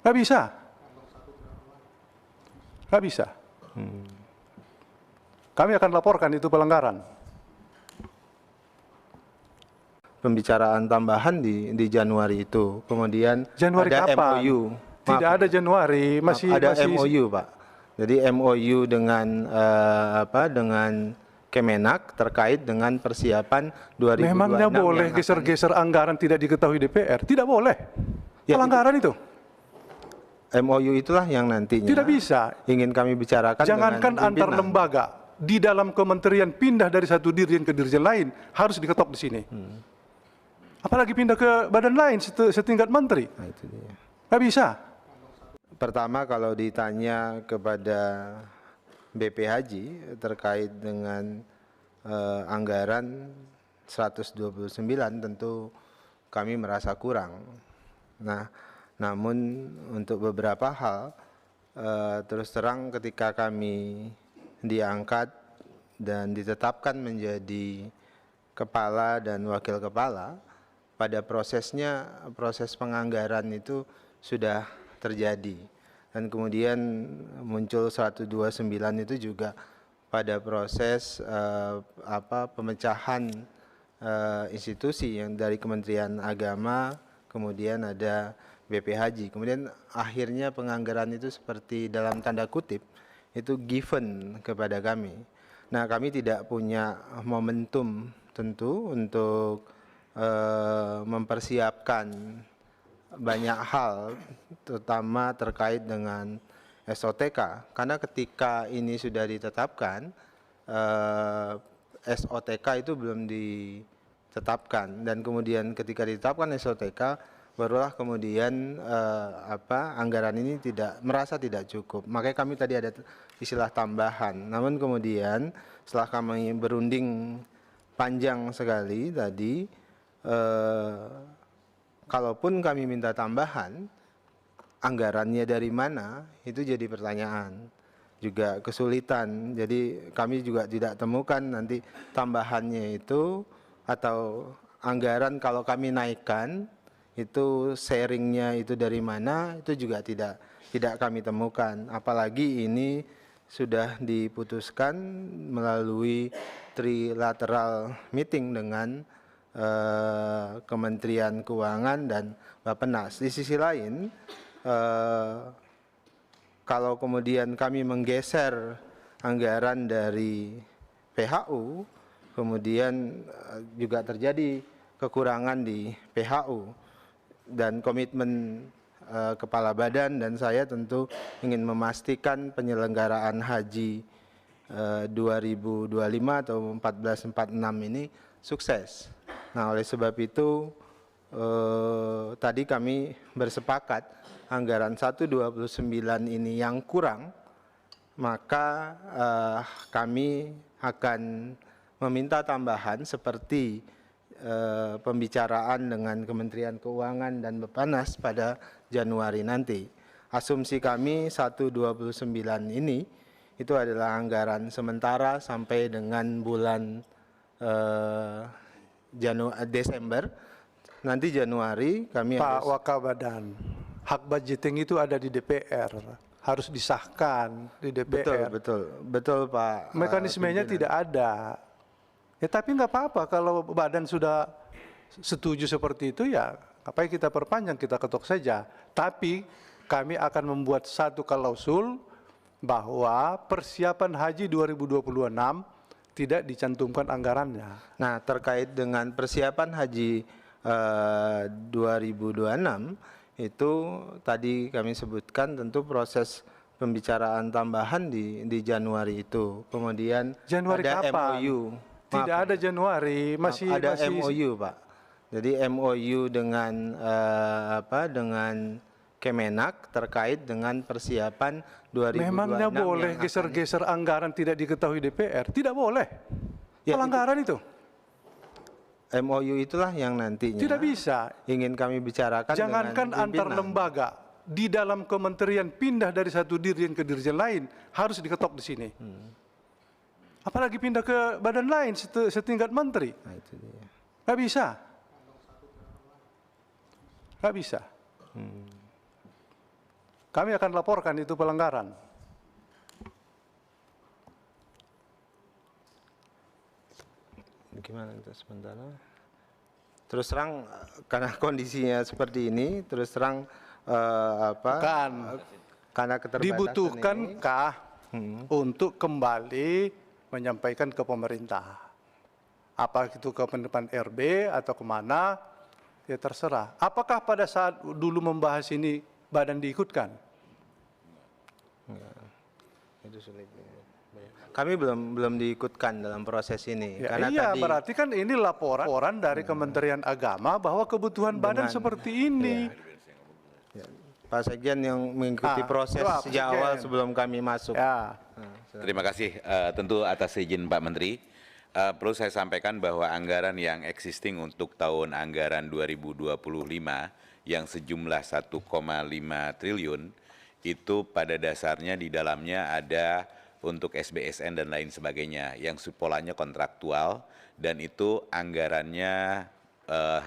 Nggak bisa. Nggak bisa. Kami akan laporkan itu pelanggaran. Pembicaraan tambahan di Januari itu, kemudian Januari ada kapan? MOU. Tidak ada Januari, Ada masih MOU, Pak. Jadi MOU dengan dengan Kemenak terkait dengan persiapan 2026. memangnya boleh geser-geser anggaran tidak diketahui DPR? Tidak boleh. Ya, Pelanggaran itu. MOU itulah yang nantinya Tidak bisa. ingin kami bicarakan Jangankan dengan antar pimpinan. lembaga, di dalam kementerian pindah dari satu dirjen ke dirjen lain harus diketok di sini. Apalagi pindah ke badan lain setingkat menteri. Nah, itu dia. Nggak bisa. Pertama, kalau ditanya kepada BP Haji terkait dengan anggaran 129, tentu kami merasa kurang. Nah, namun untuk beberapa hal, terus terang ketika kami diangkat dan ditetapkan menjadi kepala dan wakil kepala, pada prosesnya, proses penganggaran itu sudah terjadi. Dan kemudian muncul 129 itu juga pada proses pemecahan institusi yang dari Kementerian Agama, kemudian ada BP Haji. Kemudian akhirnya penganggaran itu seperti dalam tanda kutip itu given kepada kami. Nah, kami tidak punya momentum tentu untuk mempersiapkan banyak hal, terutama terkait dengan SOTK. Karena ketika ini sudah ditetapkan, SOTK itu belum ditetapkan, dan kemudian ketika ditetapkan SOTK, barulah kemudian anggaran ini merasa tidak cukup. Makanya kami tadi ada istilah tambahan. Namun kemudian setelah kami berunding panjang sekali tadi, kalaupun kami minta tambahan, anggarannya dari mana, itu jadi pertanyaan. Juga kesulitan, jadi kami juga tidak temukan nanti tambahannya itu, atau anggaran kalau kami naikkan, itu sharingnya itu dari mana, itu juga tidak kami temukan. Apalagi ini sudah diputuskan melalui trilateral meeting dengan Kementerian Keuangan dan Bappenas. Di sisi lain, kalau kemudian kami menggeser anggaran dari PHU, kemudian juga terjadi kekurangan di PHU, dan komitmen Kepala Badan dan saya tentu ingin memastikan penyelenggaraan haji 2025 atau 1446 ini sukses. Nah, oleh sebab itu tadi kami bersepakat anggaran 129 ini yang kurang, maka kami akan meminta tambahan seperti pembicaraan dengan Kementerian Keuangan dan Bappenas pada Januari nanti. Asumsi kami 129 ini itu adalah anggaran sementara sampai dengan bulan Desember. Nanti Januari kami Pak Wakabadan, hak budgeting itu ada di DPR, harus disahkan di DPR. Betul Pak. Mekanismenya tidak ada. Ya tapi nggak apa-apa kalau badan sudah setuju seperti itu, ya ngapain kita perpanjang, kita ketok saja. Tapi kami akan membuat satu klausul bahwa persiapan haji 2026 tidak dicantumkan anggarannya. Nah, terkait dengan persiapan haji 2026 itu tadi kami sebutkan tentu proses pembicaraan tambahan di Januari itu. Kemudian Januari ada kapan? MOU. Tidak ada Januari, ada MOU, Pak. Jadi MOU dengan dengan Kemenak terkait dengan persiapan 2026. Memangnya boleh geser-geser anggaran tidak diketahui DPR? Tidak boleh. Pelanggaran itu. MOU itulah yang nantinya tidak bisa ingin kami bicarakan. Jangankan antar lembaga, di dalam kementerian pindah dari satu dirjen ke dirjen lain harus diketok di sini. Apalagi pindah ke badan lain setingkat menteri. Nah, itu dia. Nggak bisa. Nggak bisa. kami akan laporkan itu pelanggaran. Gimana itu sementara? Terus terang karena kondisinya seperti ini, terus terang Bukan. karena keterbatasan Dibutuhkankah untuk kembali menyampaikan ke pemerintah? Apa itu ke pendepan RB atau kemana? Ya terserah. Apakah pada saat dulu membahas ini badan diikutkan? itu sulit. Kami belum diikutkan dalam proses ini. Ya, Karena iya, tadi berarti kan ini laporan dari Kementerian Agama bahwa kebutuhan badan seperti ini. Pak Sekjen yang mengikuti proses Pak sejak Sekjen. awal sebelum kami masuk. Ya. Terima kasih tentu atas izin Pak Menteri. Perlu saya sampaikan bahwa anggaran yang existing untuk tahun anggaran 2025 yang sejumlah 1,5 triliun itu pada dasarnya di dalamnya ada untuk SBSN dan lain sebagainya yang polanya kontraktual dan itu anggarannya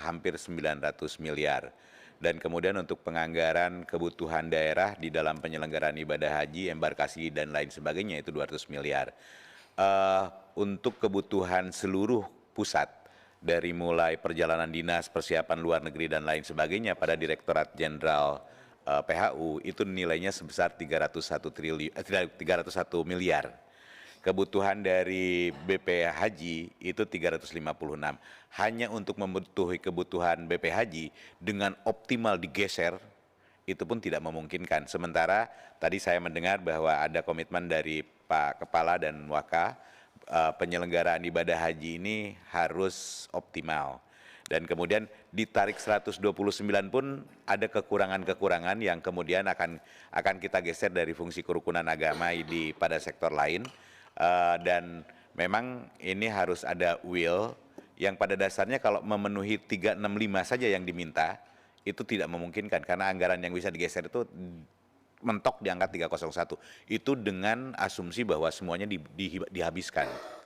hampir 900 miliar. Dan kemudian untuk penganggaran kebutuhan daerah di dalam penyelenggaraan ibadah haji, embarkasi dan lain sebagainya itu 200 miliar. Untuk kebutuhan seluruh pusat dari mulai perjalanan dinas, persiapan luar negeri dan lain sebagainya pada Direktorat Jenderal PHU itu nilainya sebesar 301 miliar. Kebutuhan dari BP Haji itu 356. Hanya untuk memenuhi kebutuhan BP Haji dengan optimal digeser itu pun tidak memungkinkan. Sementara tadi saya mendengar bahwa ada komitmen dari Pak Kepala dan Waka penyelenggaraan ibadah haji ini harus optimal. Dan kemudian ditarik 129 pun ada kekurangan-kekurangan yang kemudian akan kita geser dari fungsi kerukunan agama pada sektor lain. Dan memang ini harus ada will yang pada dasarnya kalau memenuhi 365 saja yang diminta itu tidak memungkinkan karena anggaran yang bisa digeser itu mentok di angka 301 itu dengan asumsi bahwa semuanya dihabiskan.